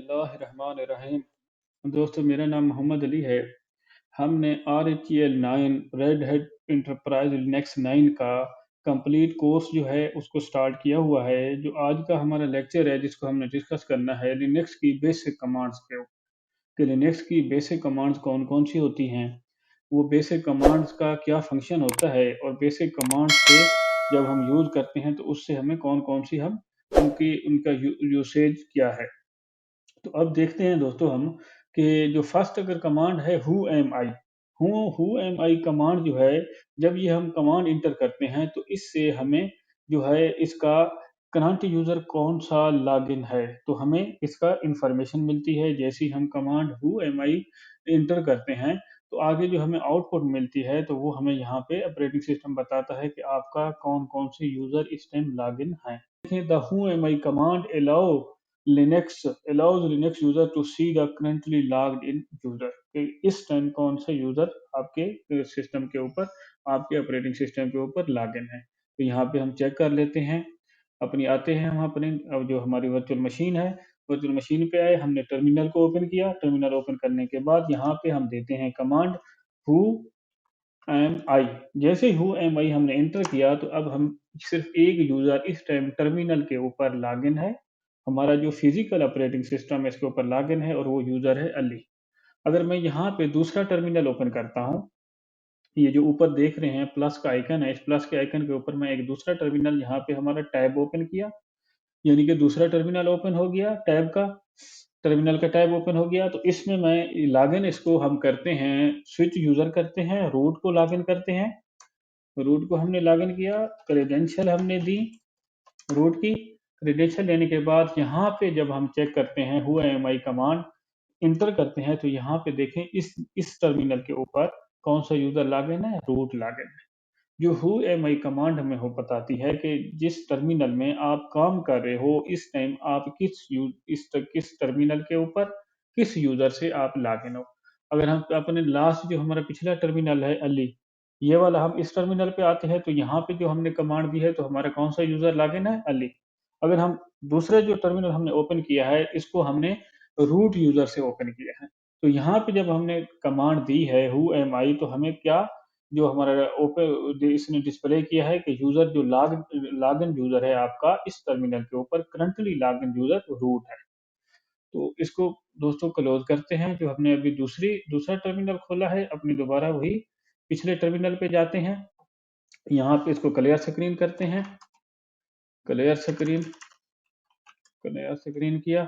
बिस्मिल्लाहिर्रहमानिर्रहीम। दोस्तों, मेरा नाम मोहम्मद अली है। हमने RHEL 9 red hat enterprise Linux 9 का कंप्लीट कोर्स जो है उसको स्टार्ट किया हुआ है। जो आज का हमारा लेक्चर है जिसको हमने डिस्कस करना है लिनक्स की बेसिक कमांड्स पे, कि लिनक्स की बेसिक कमांड्स कौन कौन सी होती हैं, वो बेसिक कमांड्स का क्या फंक्शन होता है, और बेसिक कमांड्स से जब हम यूज़ करते हैं तो उससे हमें कौन कौन सी हम उनकी उनका यूसेज क्या है। तो अब देखते हैं दोस्तों हम कि जो फर्स्ट अगर कमांड है हु एम आई कमांड जो है, जब ये हम कमांड इंटर करते हैं तो इससे हमें जो है इसका करंट यूजर कौन सा लॉगिन है, तो हमें इसका इंफॉर्मेशन मिलती है। जैसे ही हम command who am I inter करते हैं तो आगे जो हमें आउटपुट मिलती है तो वो हमें यहाँ पे ऑपरेटिंग सिस्टम बताता है कि आपका कौन कौन से यूजर इस टाइम लॉगिन है। देखिए, the who am I command Linux allows Linux user to see the currently logged in user, कि इस टाइम कौन सा यूजर आपके सिस्टम के ऊपर, आपके ऑपरेटिंग सिस्टम के ऊपर लॉगिन है। तो यहाँ पे हम चेक कर लेते हैं। अपनी आते हैं हम अपने, अब जो हमारी वर्चुअल मशीन है, वर्चुअल मशीन पे आए, हमने टर्मिनल को ओपन किया। टर्मिनल ओपन करने के बाद यहाँ पे हम देते हैं कमांड हु एम आई। जैसे हु एम आई हमने एंटर किया तो अब हम सिर्फ एक यूजर इस टाइम टर्मिनल के ऊपर लॉगिन है। हमारा जो फिजिकल ऑपरेटिंग सिस्टम है इसके ऊपर लॉगिन है और वो यूजर है अली। अगर मैं यहाँ पे दूसरा टर्मिनल ओपन करता हूँ, ये जो ऊपर देख रहे हैं प्लस का आइकन है, इस प्लस के आइकन के ऊपर मैं एक दूसरा टर्मिनल यहाँ पे हमारा टैब ओपन किया, यानी कि दूसरा टर्मिनल ओपन हो गया, टैब का टर्मिनल का टैब ओपन हो गया। तो इसमें मैं लॉगिन, इसको हम करते हैं स्विच यूजर करते हैं, रूट को लॉगिन करते हैं। रूट को हमने लॉगिन किया, क्रेडेंशियल हमने दी रूट की। क्रेडेंशियल लेने के बाद यहाँ पे जब हम चेक करते हैं who am I command inter करते हैं तो यहाँ पे देखें इस टर्मिनल के ऊपर कौन सा यूजर लॉगिन है, रूट लॉगिन है। जो हु एम आई कमांड हमें हो बताती है कि जिस टर्मिनल में आप काम कर रहे हो इस टाइम आप किस टर्मिनल के ऊपर किस यूजर से आप लॉगिन हो। अगर हम अपने लास्ट जो हमारा पिछला टर्मिनल है अली, ये वाला, हम इस टर्मिनल पे आते हैं तो यहाँ पे जो हमने कमांड दी है तो हमारा कौन सा यूजर लॉगिन है, अली। अगर हम दूसरे जो टर्मिनल हमने ओपन किया है इसको हमने रूट यूजर से ओपन किया है, तो यहाँ पे जब हमने कमांड दी है हु एम आई तो हमें क्या, जो हमारा ओपन इसने डिस्प्ले किया है कि यूजर जो लॉगिन यूजर है आपका इस टर्मिनल के ऊपर करंटली लॉगिन यूजर रूट है। तो इसको दोस्तों क्लोज करते हैं। जो हमने अभी दूसरा टर्मिनल खोला है, अपनी दोबारा वही पिछले टर्मिनल पे जाते हैं। यहाँ पे इसको क्लियर स्क्रीन क्लियर स्क्रीन किया,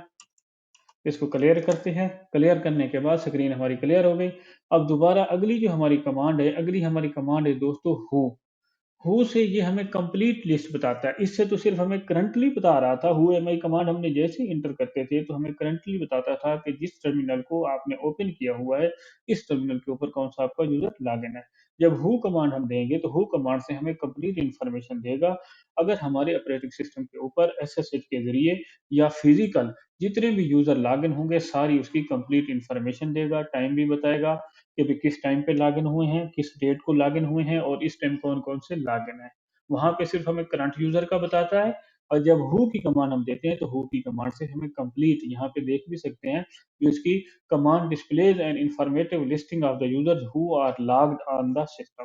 इसको क्लियर करते हैं। क्लियर करने के बाद स्क्रीन हमारी क्लियर हो गई। अब दोबारा अगली हमारी कमांड है दोस्तों हु से ये हमें कंप्लीट लिस्ट बताता है। इससे तो सिर्फ हमें करंटली बता रहा था, हु एम आई कमांड हमने जैसे ही इंटर करते थे तो हमें करंटली बताता था कि जिस टर्मिनल को आपने ओपन किया हुआ है इस टर्मिनल के ऊपर कौन सा आपका यूजर लॉगिन है। जब हु कमांड हम देंगे तो हु कमांड से हमें कंप्लीट इंफॉर्मेशन देगा। अगर हमारे ऑपरेटिंग सिस्टम के ऊपर एसएसएच के जरिए या फिजिकल जितने भी यूजर लॉगिन होंगे सारी उसकी कंप्लीट इंफॉर्मेशन देगा, टाइम भी बताएगा कि भी किस टाइम पे लॉगिन हुए हैं, किस डेट को लॉगिन हुए हैं और इस टाइम कौन-कौन से लॉगिन हैं। वहाँ पे सिर्फ हमें करंट यूज़र का बताता है। और जब हू की कमांड हम देते हैं तो हू की कमांड से हमें कंप्लीट, यहाँ पे देख भी सकते हैं, जो इसकी command displays an informative listing of the users who are logged on the system,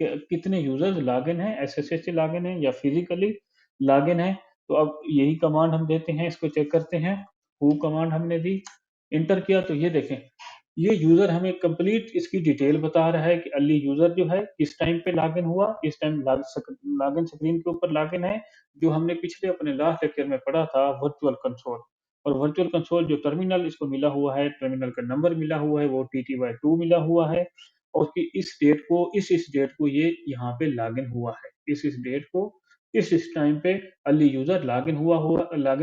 कि कितने यूजर्स लॉगिन हैं, एसएसएच से लॉगिन हैं या फिजिकली लॉगिन हैं। तो अब यही कमांड हम देते हैं, इसको चेक करते हैं। हू कमांड हमने दी, एंटर किया तो ये देखें, ये यूजर हमें कंप्लीट इसकी डिटेल बता रहा है कि अली यूजर जो है किस टाइम पे लॉगिन हुआ, इस टाइम लॉगिन स्क्रीन के ऊपर लॉगिन है। जो हमने पिछले अपने लास्ट लेक्चर में पढ़ा था वर्चुअल कंसोल, और वर्चुअल कंसोल जो टर्मिनल इसको मिला हुआ है, टर्मिनल का नंबर मिला हुआ है, वो TTY2 मिला हुआ है। और उसकी इस डेट को ये यहाँ पे लॉगिन हुआ है, इस डेट को इस टाइम पे अली यूजर लॉगिन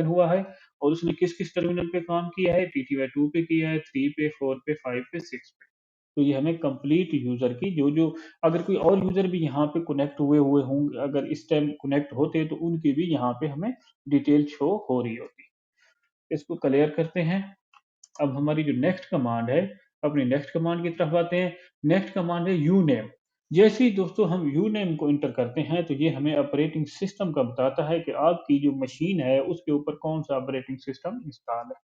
हुआ है। और उसने किस-किस टर्मिनल पे काम किया है, TTY2 पे किया है, 3 पे, 4 पे, 5 पे, 6 पे। तो ये हमें कंप्लीट यूज़र की जो-जो, अगर कोई और यूज़र भी यहाँ पे कनेक्ट हुए होंगे, अगर इस टाइम कनेक्ट होते तो उनकी भी यहाँ पे हमें डिटेल शो हो रही होती। इसको क्लियर करते हैं। अब हमारी जो नेक्स्ट कमांड है, अपनी नेक्स्ट कमांड की तरफ आते हैं। नेक्स्ट कमांड है यूनेम। जैसे ही दोस्तों हम यूनेम को एंटर करते हैं तो ये हमें ऑपरेटिंग सिस्टम का बताता है कि आपकी जो मशीन है उसके ऊपर कौन सा ऑपरेटिंग सिस्टम इंस्टॉल है।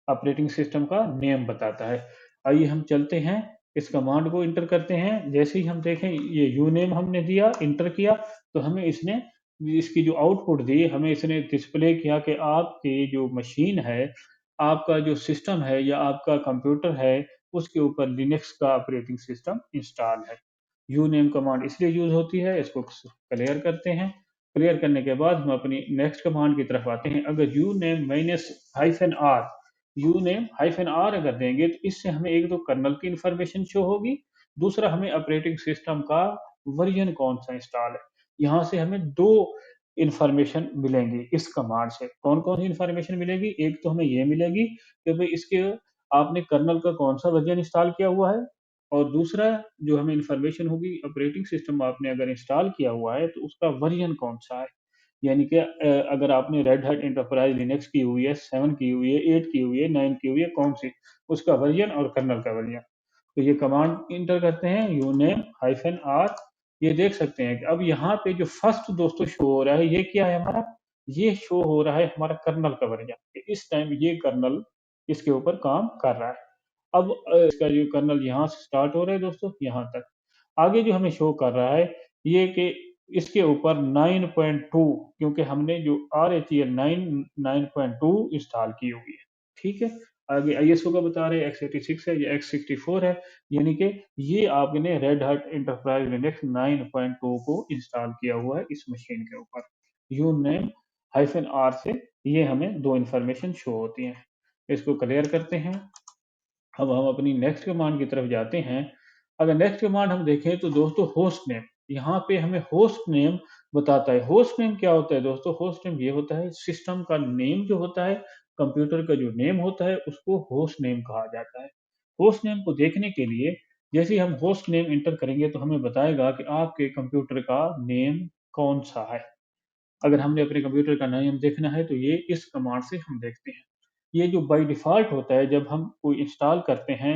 ऑपरेटिंग सिस्टम का नेम बताता है। आइए हम चलते हैं, इस कमांड को इंटर करते हैं। जैसे ही हम देखें ये यूनेम हमने दिया, इंटर किया, तो हमें इसने इसकी जो आउटपुट दी, हमें इसने डिस्प्ले किया कि आपकी जो मशीन है, आपका जो सिस्टम है या आपका कंप्यूटर है, उसके ऊपर लिनक्स का ऑपरेटिंग सिस्टम इंस्टॉल है। यूनेम कमांड इसलिए यूज़ होती है, इसको क्लियर करते हैं। क्लियर करने के बाद हम अपनी नेक्स्ट कमांड की तरफ आते हैं। अगर uname minus hyphen R, uname hyphen R अगर देंगे तो इससे हमें एक तो कर्नल की इंफॉर्मेशन शो होगी, दूसरा हमें ऑपरेटिंग सिस्टम का वर्जन कौन सा इंस्टॉल है। यहाँ से हमें दो इंफॉर्मेशन मिलेंगी इस कमांड से। कौन कौन सी इंफॉर्मेशन मिलेगी? एक तो हमें ये मिलेगी कि भाई इसके आपने कर्नल का कौन सा वर्जन इंस्टॉल किया हुआ है, और दूसरा जो हमें इंफॉर्मेशन होगी ऑपरेटिंग सिस्टम आपने अगर इंस्टॉल किया हुआ है तो उसका वर्जन कौन सा है। यानी कि अगर आपने रेड हैट एंटरप्राइज लिनक्स की हुई है, 7 की हुई है, 8 की हुई है, 9 की हुई है, कौन सी, उसका वर्जन और कर्नल का वर्जन। तो ये कमांड इंटर करते हैं यूनेम हाइफन आर। ये देख सकते हैं कि अब यहाँ पे जो फर्स्ट दोस्तों शो हो रहा है ये क्या है हमारा, ये शो हो रहा है हमारा कर्नल का वर्जन। इस टाइम ये कर्नल इसके ऊपर काम कर रहा है। अब इसका जो कर्नल यहाँ से स्टार्ट हो रहा है दोस्तों यहाँ तक। आगे जो हमें शो कर रहा है ये कि इसके ऊपर 9.2, क्योंकि हमने जो RHEL 9.2 इंस्टॉल की हुई है। ठीक है। आगे आईएसओ का बता रहे हैं x86 है या x64 है, यानी कि ये आपने रेड हार्ट एंटरप्राइज लिनक्स 9.2 को इंस्टॉल किया हुआ है इस मशीन के ऊपर। यू नेम हाइफन आर से ये हमें दो इंफॉर्मेशन शो होती हैं। इसको क्लियर करते हैं। अब हम अपनी नेक्स्ट कमांड की तरफ जाते हैं। अगर नेक्स्ट कमांड हम देखें तो दोस्तों होस्ट नेम, यहाँ पे हमें होस्ट नेम बताता है। होस्ट नेम क्या होता है दोस्तों? होस्ट नेम ये होता है सिस्टम का नेम जो होता है, कंप्यूटर का जो नेम होता है उसको होस्ट नेम कहा जाता है। होस्ट नेम को देखने के लिए जैसे ही हम होस्ट नेम इंटर करेंगे तो हमें बताएगा कि आपके कंप्यूटर का नेम कौन सा है। अगर हमने अपने कंप्यूटर का नेम देखना है तो ये इस कमांड से हम देखते हैं। ये जो बाय डिफ़ॉल्ट होता है जब हम कोई इंस्टॉल करते हैं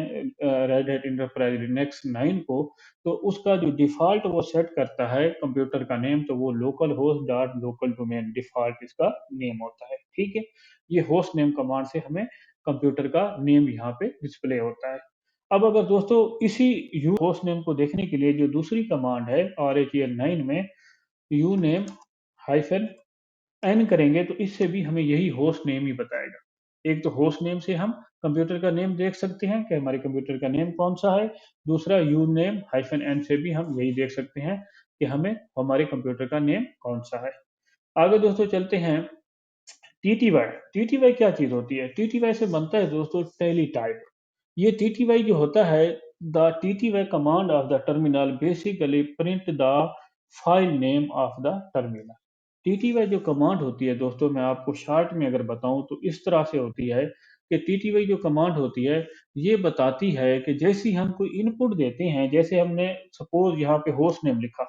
रेड हैट एंटरप्राइज लिनक्स 9 को, तो उसका जो डिफ़ॉल्ट वो सेट करता है कंप्यूटर का नेम, तो वो local host dot local domain default इसका नेम होता है। ठीक है। ये होस्ट नेम कमांड से हमें कंप्यूटर का नेम यहाँ पे डिस्प्ले होता है। अब अगर दोस्तों इसी यू होस्ट नेम को देखने के लिए जो दूसरी कमांड है RHEL 9 में यू नेम हाइफन एन करेंगे तो इससे भी हमें यही होस्ट नेम ही बताएगा। एक तो होस्ट नेम से हम कंप्यूटर का नेम देख सकते हैं कि हमारे कंप्यूटर का नेम कौन सा है, दूसरा यू नेम हाइफन एन से भी हम यही देख सकते हैं कि हमें हमारे कंप्यूटर का नेम कौन सा है। आगे दोस्तों चलते हैं टीटीवाई। टीटीवाई क्या चीज होती है? टीटीवाई से बनता है दोस्तों टेलीटाइप। ये टीटीवाई जो होता है, the TTY command of the terminal basically print the file name of the terminal. TTY जो कमांड होती है दोस्तों, मैं आपको शॉर्ट में अगर बताऊं तो इस तरह से होती है कि टीटीवाई जो कमांड होती है ये बताती है कि जैसे ही हम कोई इनपुट देते हैं, जैसे हमने सपोज यहाँ पे होस्ट नेम लिखा,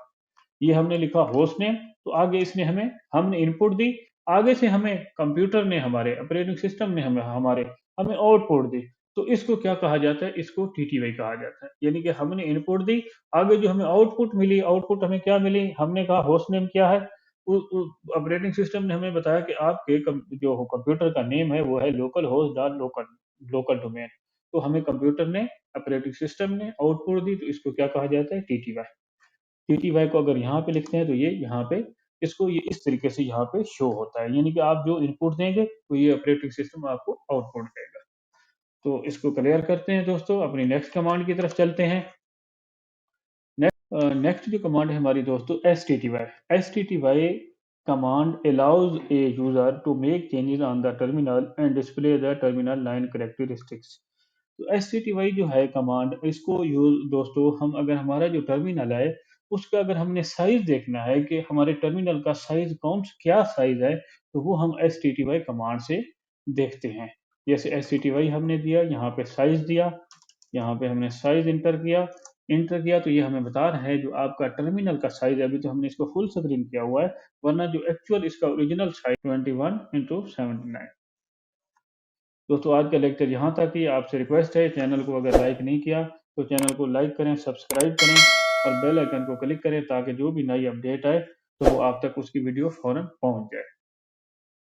ये हमने लिखा होस्ट नेम, तो आगे इसने हमने इनपुट दी, आगे से हमें कंप्यूटर ने हमारे ऑपरेटिंग सिस्टम ने हमें हमें आउटपुट दी। तो इसको क्या कहा जाता है? इसको टीटीवाई कहा जाता है। यानी कि हमने इनपुट दी, आगे जो हमें आउटपुट मिली, आउटपुट हमें क्या मिली, हमने कहा होस्ट नेम क्या है, ऑपरेटिंग सिस्टम ने हमें बताया कि आपके जो कंप्यूटर का नेम है वो है local host dot local local domain. तो हमें कंप्यूटर ने ऑपरेटिंग सिस्टम ने आउटपुट दी, तो इसको क्या कहा जाता है? टीटीवाई। टीटीवाई को अगर यहाँ पे लिखते हैं तो ये यहाँ पे इसको ये इस तरीके से यहाँ पे शो होता है, यानी कि आप जो इनपुट देंगे तो ये ऑपरेटिंग सिस्टम आपको आउटपुट देगा। तो इसको क्लियर करते हैं दोस्तों, अपनी नेक्स्ट कमांड की तरफ चलते हैं। नेक्स्ट जो कमांड है हमारी दोस्तों S T T Y command allows a user to make changes on the terminal and display the terminal line characteristics. तो एस-टी-टी-वाई जो है कमांड, इसको यूज़ दोस्तों हम अगर हमारा जो टर्मिनल है, उसका अगर हमने साइज़ देखना है कि हमारे टर्मिनल का साइज़ क्या साइज़ है, तो वो हम एस-टी-टी-वाई कमांड से देखते हैं। जैसे एस-टी-टी-वाई हमने दिया, यहाँ पे साइज़ दिया, यहाँ पे हमने साइज़ इंटर किया तो ये हमें बता रहा है जो आपका टर्मिनल का साइज़ है, अभी तो हमने इसको फुल स्क्रीन किया हुआ है, वरना जो एक्चुअल इसका ओरिजिनल साइज़ 21x79। दोस्तों आज का लेक्चर यहाँ तक ही। आपसे रिक्वेस्ट है, चैनल को अगर लाइक नहीं किया तो चैनल को लाइक करें, सब्सक्राइब करें और बेल आइकन को क्लिक करें ताकि जो भी नई अपडेट आए तो वो आप तक उसकी वीडियो फौरन पहुँच जाए।